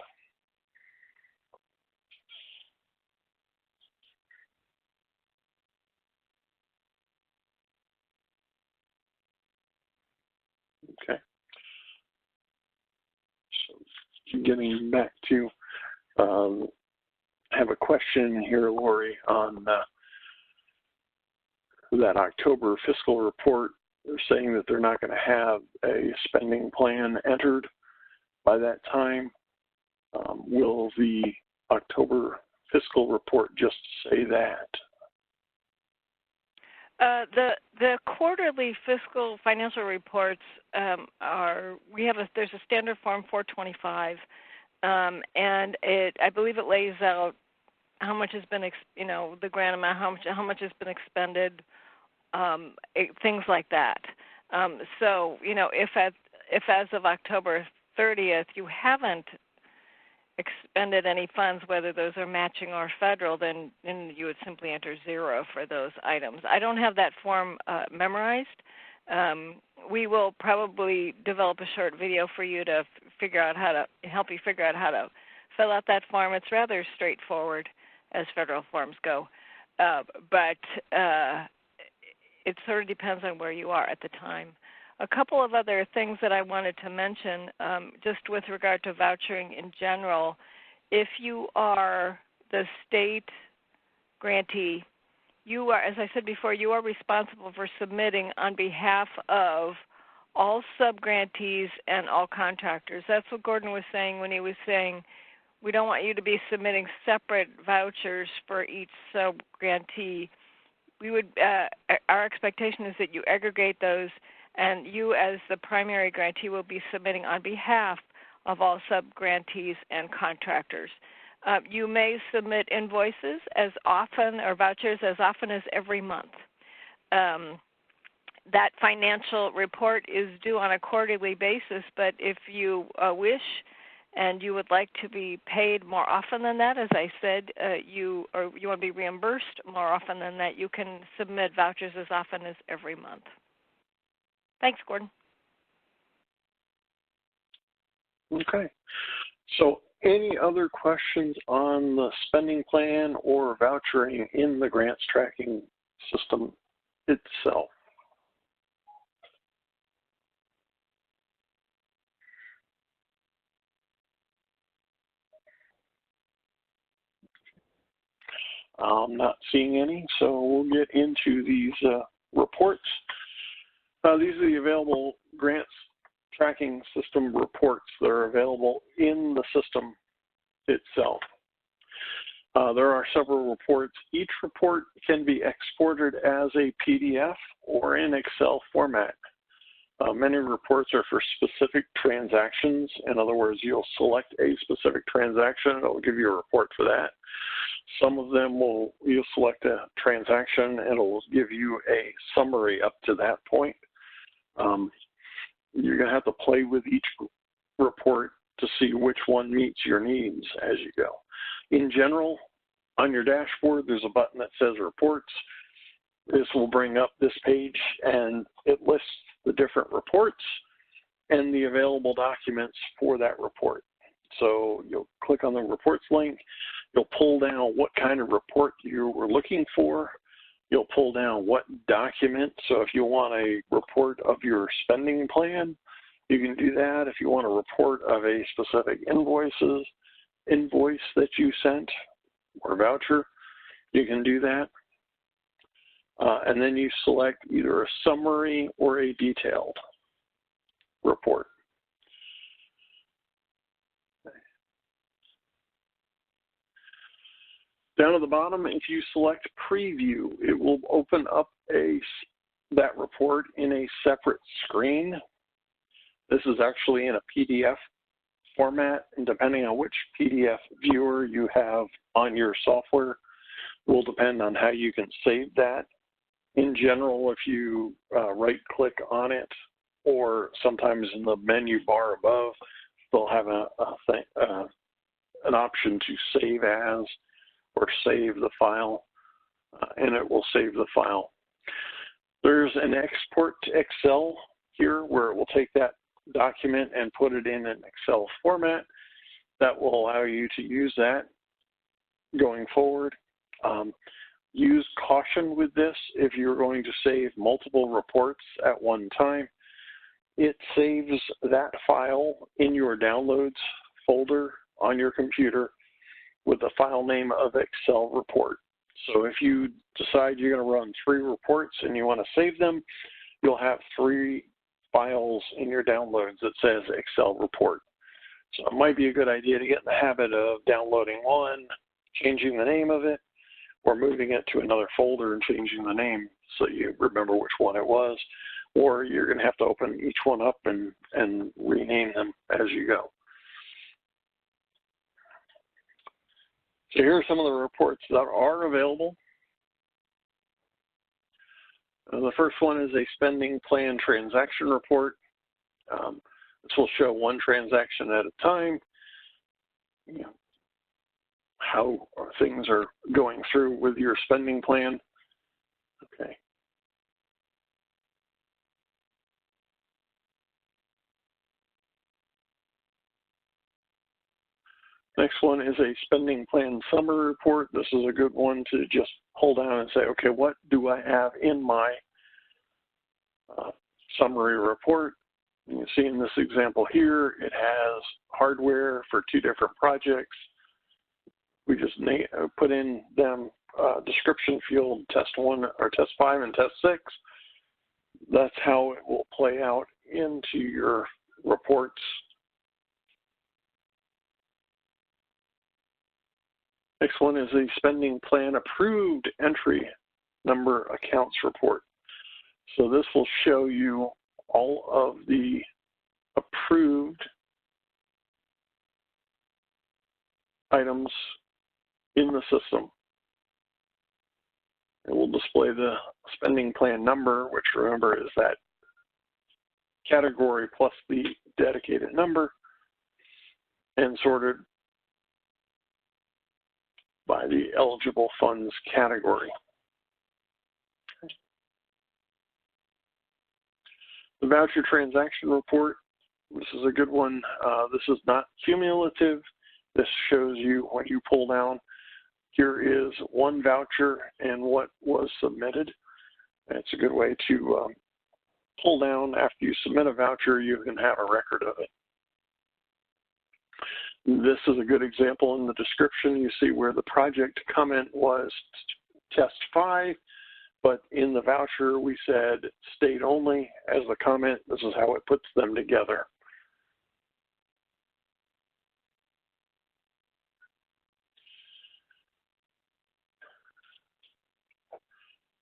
Okay. So getting back to, I have a question here, Lori, on that October fiscal report. They're saying that they're not going to have a spending plan entered by that time. Will the October fiscal report just say that? The quarterly fiscal financial reports there's a standard form 425, and I believe it lays out how much has been the grant amount, how much has been expended, things like that. So if as of October 30th you haven't expended any funds, whether those are matching or federal, then you would simply enter 0 for those items. I don't have that form memorized. We will probably develop a short video for you to help you figure out how to fill out that form. It's rather straightforward as federal forms go, but it sort of depends on where you are at the time. A couple of other things that I wanted to mention, just with regard to vouchering in general. If you are the state grantee, you are, as I said before, you are responsible for submitting on behalf of all sub-grantees and all contractors. That's what Gordon was saying when he was saying we don't want you to be submitting separate vouchers for each sub-grantee. Our expectation is that you aggregate those, and you as the primary grantee will be submitting on behalf of all sub-grantees and contractors. You may submit invoices as often, or vouchers as often as every month. That financial report is due on a quarterly basis, but if you wish and you would like to be paid more often than that, as I said, you want to be reimbursed more often than that, you can submit vouchers as often as every month. Thanks, Gordon. Okay. So Any other questions on the spending plan or vouchering in the grants tracking system itself? I'm not seeing any, so we'll get into these reports. These are the available grants tracking system reports that are available in the system itself. There are several reports. Each report can be exported as a PDF or in Excel format. Many reports are for specific transactions. In other words, you'll select a specific transaction, and it'll give you a report for that. Some of them you'll select a transaction, and it'll give you a summary up to that point. You're going to have to play with each report to see which one meets your needs as you go. In general, on your dashboard, there's a button that says Reports. This will bring up this page, and it lists the different reports and the available documents for that report. So you'll click on the Reports link. You'll pull down what kind of report you were looking for. You'll pull down what document. So if you want a report of your spending plan, you can do that. If you want a report of a specific invoice that you sent or voucher, you can do that. And then you select either a summary or a detailed report. Down at the bottom, if you select Preview, it will open up that report in a separate screen. This is actually in a PDF format, and depending on which PDF viewer you have on your software will depend on how you can save that. In general, if you right-click on it, or sometimes in the menu bar above, they'll have an option to save as or save the file, and it will save the file. There's an export to Excel here where it will take that document and put it in an Excel format. That will allow you to use that going forward. Use caution with this if you're going to save multiple reports at one time. It saves that file in your Downloads folder on your computer with the file name of Excel report. So if you decide you're going to run 3 reports and you want to save them, you'll have 3 files in your downloads that says Excel report. So it might be a good idea to get in the habit of downloading one, changing the name of it, or moving it to another folder and changing the name so you remember which one it was, or you're going to have to open each one up and rename them as you go. So here are some of the reports that are available. The first one is a spending plan transaction report. This will show one transaction at a time, how things are going through with your spending plan. Okay. Next one is a spending plan summary report. This is a good one to just pull down and say, okay, what do I have in my summary report? You can see in this example here, it has hardware for 2 different projects. We just put in them description field, test 1 or test 5 and test 6. That's how it will play out into your reports. Next one is a spending plan approved entry number accounts report. So this will show you all of the approved items in the system. It will display the spending plan number, which remember is that category plus the dedicated number, and sorted by the eligible funds category. The voucher transaction report, this is a good one. This is not cumulative. This shows you when you pull down, here is one voucher and what was submitted. It's a good way to pull down after you submit a voucher, you can have a record of it. This is a good example in the description. You see where the project comment was test 5, but in the voucher we said state only as the comment. This is how it puts them together.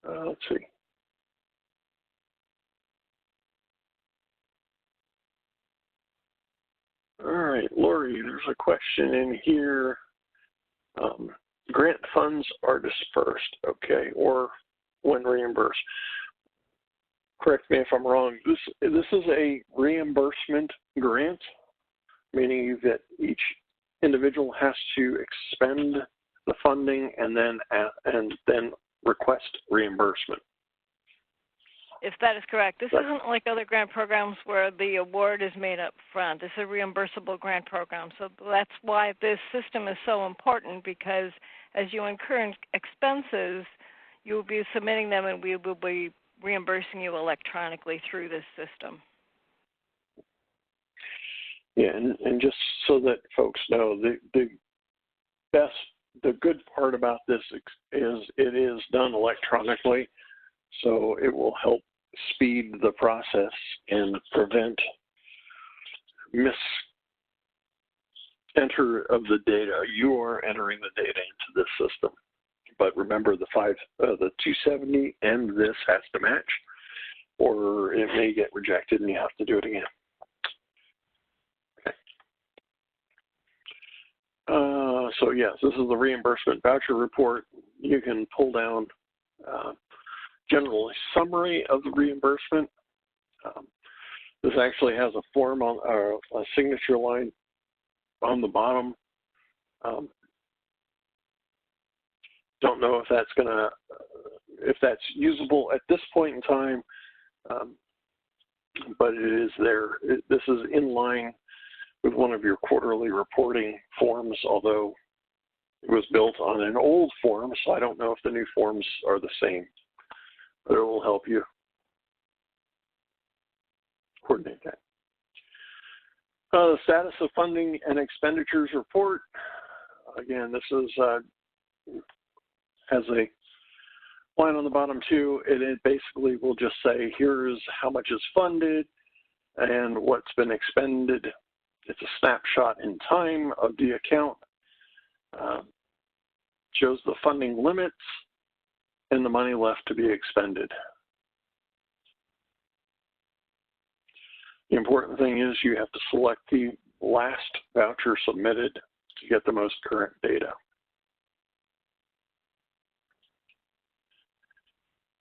Let's see. All right, Lori, there's a question in here. Grant funds are dispersed, okay, or when reimbursed. Correct me if I'm wrong. This is a reimbursement grant, meaning that each individual has to expend the funding and then request reimbursement. If that is correct. This isn't like other grant programs where the award is made up front. This is a reimbursable grant program. So that's why this system is so important, because as you incur expenses, you will be submitting them and we will be reimbursing you electronically through this system. Yeah, and just so that folks know, the good part about this is it is done electronically, so it will help speed the process and prevent enter of the data. You are entering the data into this system, but remember the 270 and this has to match, or it may get rejected and you have to do it again. Okay. So yes, this is the reimbursement voucher report. You can pull down general summary of the reimbursement. This actually has a form on a signature line on the bottom. Don't know if that's usable at this point in time, but it is there. This is in line with one of your quarterly reporting forms, although it was built on an old form, so I don't know if the new forms are the same. But it will help you coordinate that. The status of funding and expenditures report. Again, this is has a line on the bottom too. It basically will just say here's how much is funded and what's been expended. It's a snapshot in time of the account. Shows the funding limits and the money left to be expended. The important thing is you have to select the last voucher submitted to get the most current data.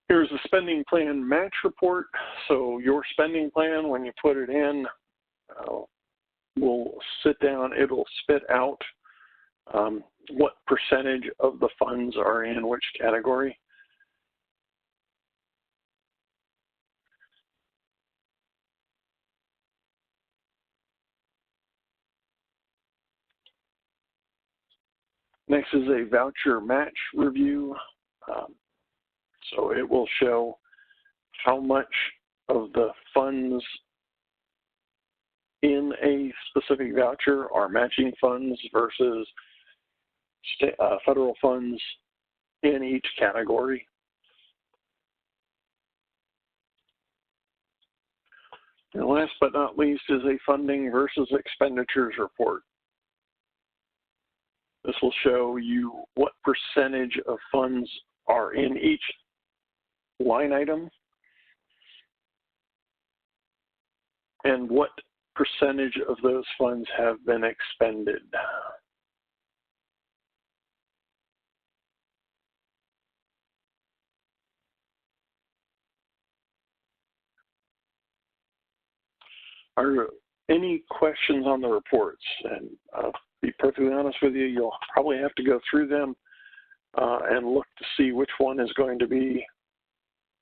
Here's the spending plan match report. So your spending plan, when you put it in, will sit down, it'll spit out what percentage of the funds are in which category. Next is a voucher match review. So it will show how much of the funds in a specific voucher are matching funds versus federal funds in each category. And last but not least is a funding versus expenditures report. This will show you what percentage of funds are in each line item and what percentage of those funds have been expended. Are any questions on the reports? And I'll be perfectly honest with you, you'll probably have to go through them and look to see which one is going to be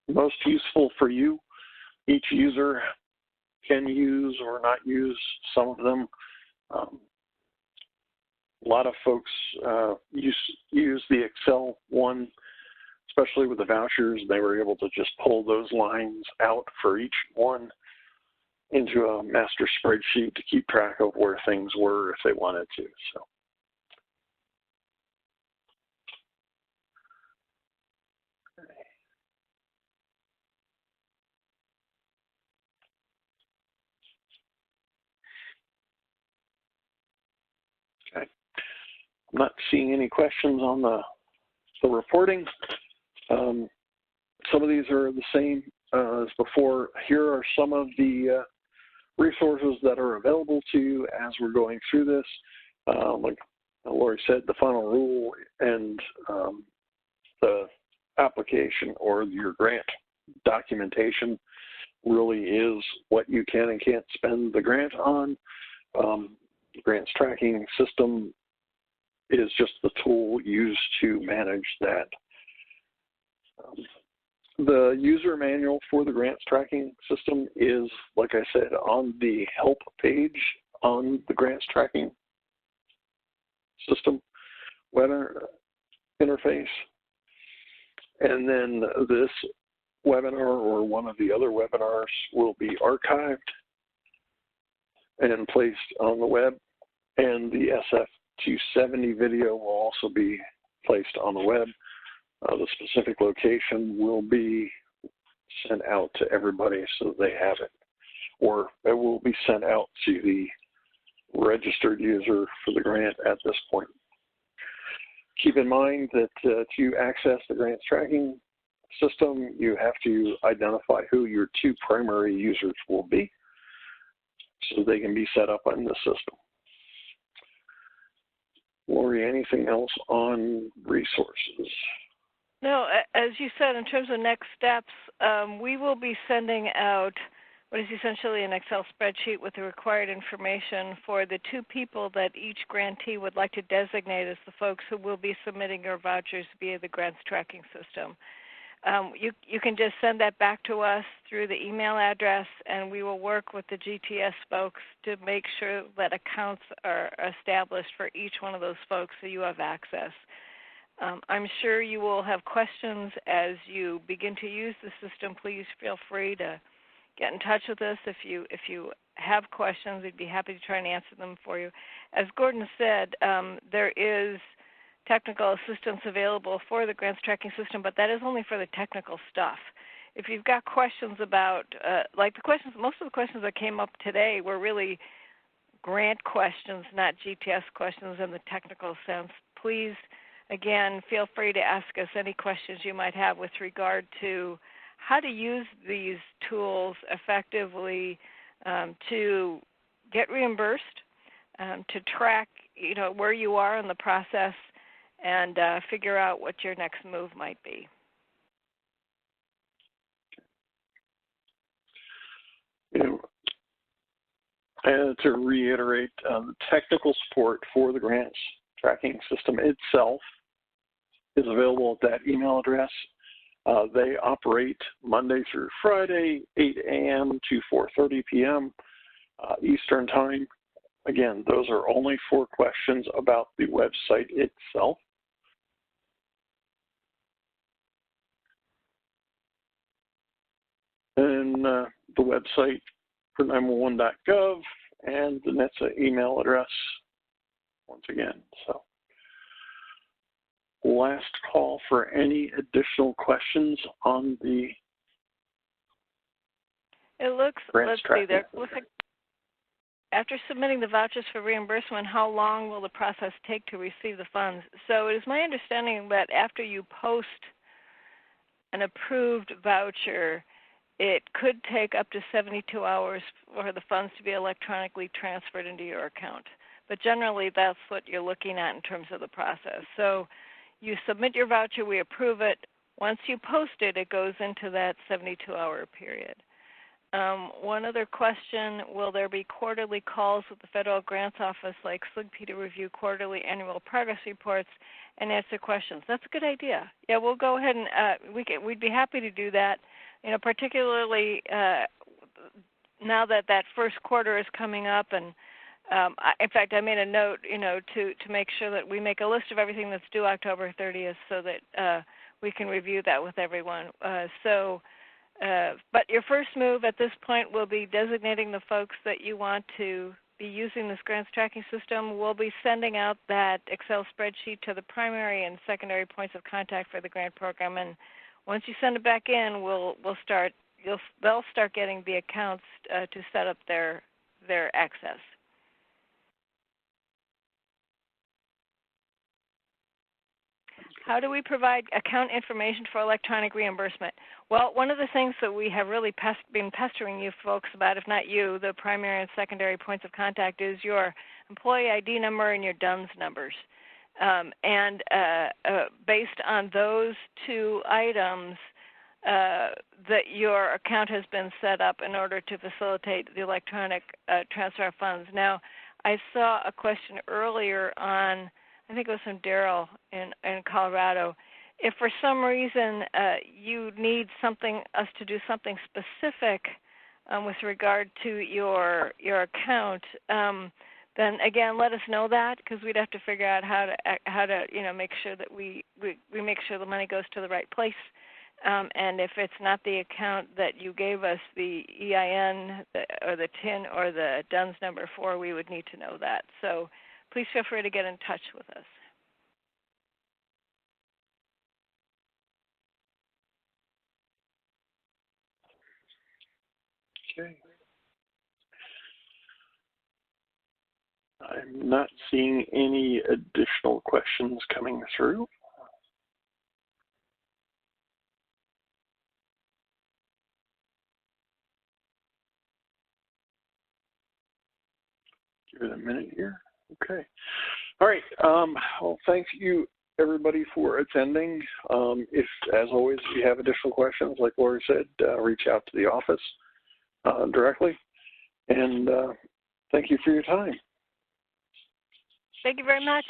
most useful for you. Each user can use or not use some of them. A lot of folks use the Excel one, especially with the vouchers. They were able to just pull those lines out for each one into a master spreadsheet to keep track of where things were if they wanted to. So. Okay. I'm not seeing any questions on the reporting. Some of these are the same as before. Here are some of the resources that are available to you as we're going through this. Like Lori said, the final rule and the application or your grant documentation really is what you can and can't spend the grant on. The grants tracking system is just the tool used to manage that. The user manual for the grants tracking system is, like I said, on the help page on the grants tracking system web interface. And then this webinar or one of the other webinars will be archived and placed on the web, and the SF270 video will also be placed on the web. The specific location will be sent out to everybody so that they have it, or it will be sent out to the registered user for the grant at this point. Keep in mind that to access the grants tracking system, you have to identify who your two primary users will be so they can be set up on the system. Lori, anything else on resources? No, as you said, in terms of next steps, we will be sending out what is essentially an Excel spreadsheet with the required information for the two people that each grantee would like to designate as the folks who will be submitting your vouchers via the grants tracking system. You can just send that back to us through the email address, and we will work with the GTS folks to make sure that accounts are established for each one of those folks so you have access. I'm sure you will have questions as you begin to use the system. Please feel free to get in touch with us if you have questions. We'd be happy to try and answer them for you. As Gordon said, there is technical assistance available for the grants tracking system, but that is only for the technical stuff. If you've got questions about, most of the questions that came up today were really grant questions, not GTS questions in the technical sense. Please, again, feel free to ask us any questions you might have with regard to how to use these tools effectively to get reimbursed, to track, where you are in the process, and figure out what your next move might be. And to reiterate, the technical support for the grants tracking system itself is available at that email address. They operate Monday through Friday, 8 a.m. to 4:30 p.m. Eastern Time. Again, those are only for questions about the website itself. And the website for 911.gov and the NHTSA email address once again. So last call for any additional questions on the let's see there. Looks like after submitting the vouchers for reimbursement, how long will the process take to receive the funds? So it is my understanding that after you post an approved voucher, it could take up to 72 hours for the funds to be electronically transferred into your account. But generally, that's what you're looking at in terms of the process. So you submit your voucher, we approve it. Once you post it, it goes into that 72-hour period. One other question, will there be quarterly calls with the Federal Grants Office like SLGP to review quarterly annual progress reports and answer questions? That's a good idea. Yeah, we'll go ahead and we'd be happy to do that. Particularly now that first quarter is coming up, and In fact, I made a note, to make sure that we make a list of everything that's due October 30th so that we can review that with everyone. But your first move at this point will be designating the folks that you want to be using this grants tracking system. We'll be sending out that Excel spreadsheet to the primary and secondary points of contact for the grant program, and once you send it back in, they'll start getting the accounts to set up their access. How do we provide account information for electronic reimbursement? Well, one of the things that we have really been pestering you folks about, if not you, the primary and secondary points of contact, is your employee ID number and your DUNS numbers. Based on those two items, that your account has been set up in order to facilitate the electronic transfer of funds. Now, I saw a question earlier on, I think it was from Daryl in Colorado. If for some reason you need us to do something specific with regard to your account, then again, let us know that, because we'd have to figure out how to make sure that we make sure the money goes to the right place. And if it's not the account that you gave us the EIN or the TIN or the DUNS number for, we would need to know that. So please feel free to get in touch with us. Okay. I'm not seeing any additional questions coming through. Give it a minute here. Okay. All right. Well, thank you, everybody, for attending. If, as always, if you have additional questions, like Lori said, reach out to the office directly. And thank you for your time. Thank you very much.